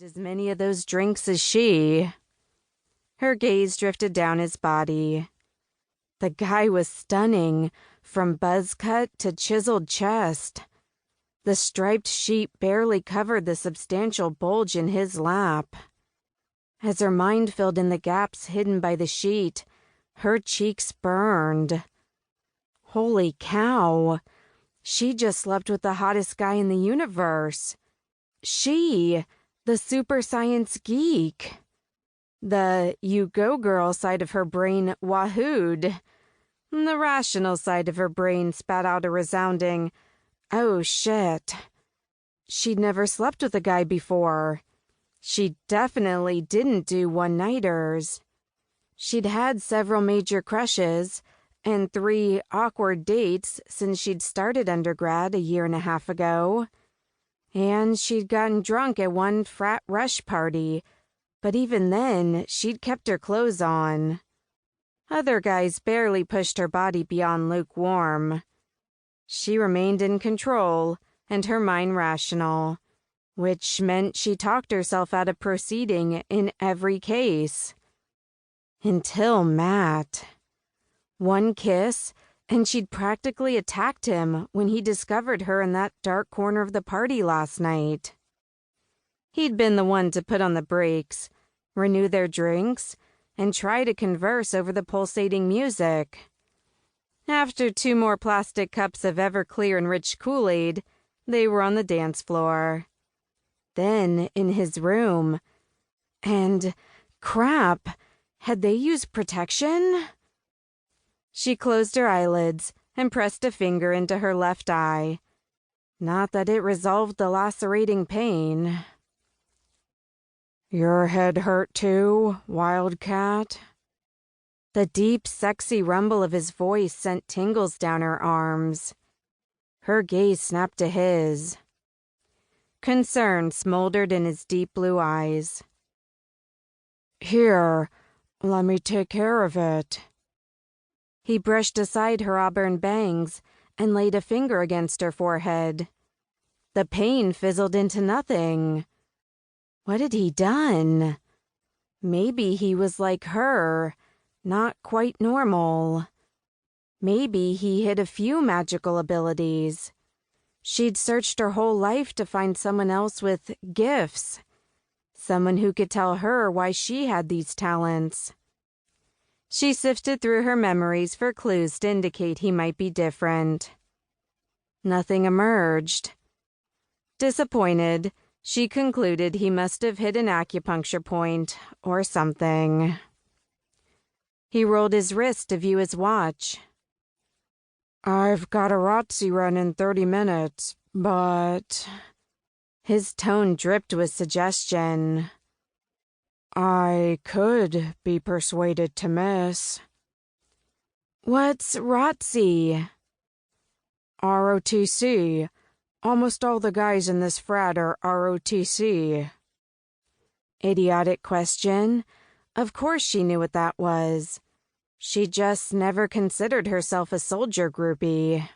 As many of those drinks as she. Her gaze drifted down his body. The guy was stunning, from buzz cut to chiseled chest. The striped sheet barely covered the substantial bulge in his lap. As her mind filled in the gaps hidden by the sheet, her cheeks burned. Holy cow! She just slept with the hottest guy in the universe. She, the super science geek. The you go girl side of her brain wahooed. The rational side of her brain spat out a resounding, oh shit. She'd never slept with a guy before. She definitely didn't do one-nighters. She'd had several major crushes and 3 awkward dates since she'd started undergrad a year and a half ago. And she'd gotten drunk at one frat rush party, but even then, she'd kept her clothes on. Other guys barely pushed her body beyond lukewarm. She remained in control, and her mind rational, which meant she talked herself out of proceeding in every case. Until Matt. One kiss, and she'd practically attacked him when he discovered her in that dark corner of the party last night. He'd been the one to put on the brakes, renew their drinks, and try to converse over the pulsating music. After 2 more plastic cups of Everclear and rich Kool-Aid, they were on the dance floor. Then in his room. And, crap, had they used protection? She closed her eyelids and pressed a finger into her left eye. Not that it resolved the lacerating pain. Your head hurt too, Wildcat? The deep, sexy rumble of his voice sent tingles down her arms. Her gaze snapped to his. Concern smoldered in his deep blue eyes. Here, let me take care of it. He brushed aside her auburn bangs and laid a finger against her forehead. The pain fizzled into nothing. What had he done? Maybe he was like her, not quite normal. Maybe he hid a few magical abilities. She'd searched her whole life to find someone else with gifts. Someone who could tell her why she had these talents. She sifted through her memories for clues to indicate he might be different. Nothing emerged. Disappointed, she concluded he must have hit an acupuncture point or something. He rolled his wrist to view his watch. I've got a ROTC run in 30 minutes, but... His tone dripped with suggestion. I could be persuaded to miss. What's ROTC? ROTC. Almost all the guys in this frat are ROTC. Idiotic question. Of course she knew what that was. She just never considered herself a soldier groupie.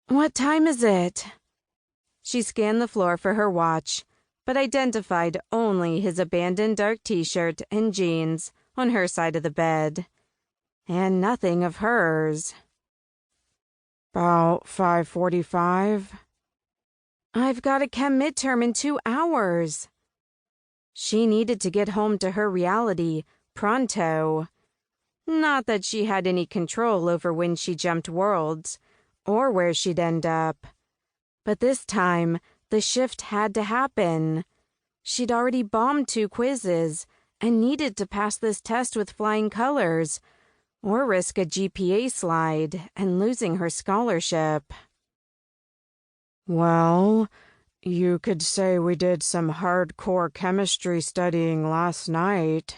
What time is it? She scanned the floor for her watch, but identified only his abandoned dark t-shirt and jeans on her side of the bed, and nothing of hers. About 5:45. I've got a chem midterm in 2 hours. She needed to get home to her reality, pronto. Not that she had any control over when she jumped worlds, or where she'd end up. But this time, the shift had to happen. She'd already bombed 2 quizzes and needed to pass this test with flying colors, or risk a GPA slide and losing her scholarship. Well, you could say we did some hardcore chemistry studying last night.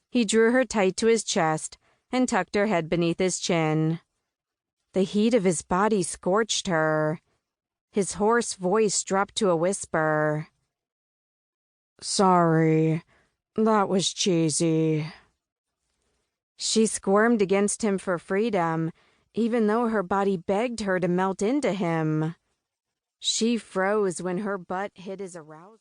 He drew her tight to his chest and tucked her head beneath his chin. The heat of his body scorched her. His hoarse voice dropped to a whisper. Sorry, that was cheesy. She squirmed against him for freedom, even though her body begged her to melt into him. She froze when her butt hit his arousal.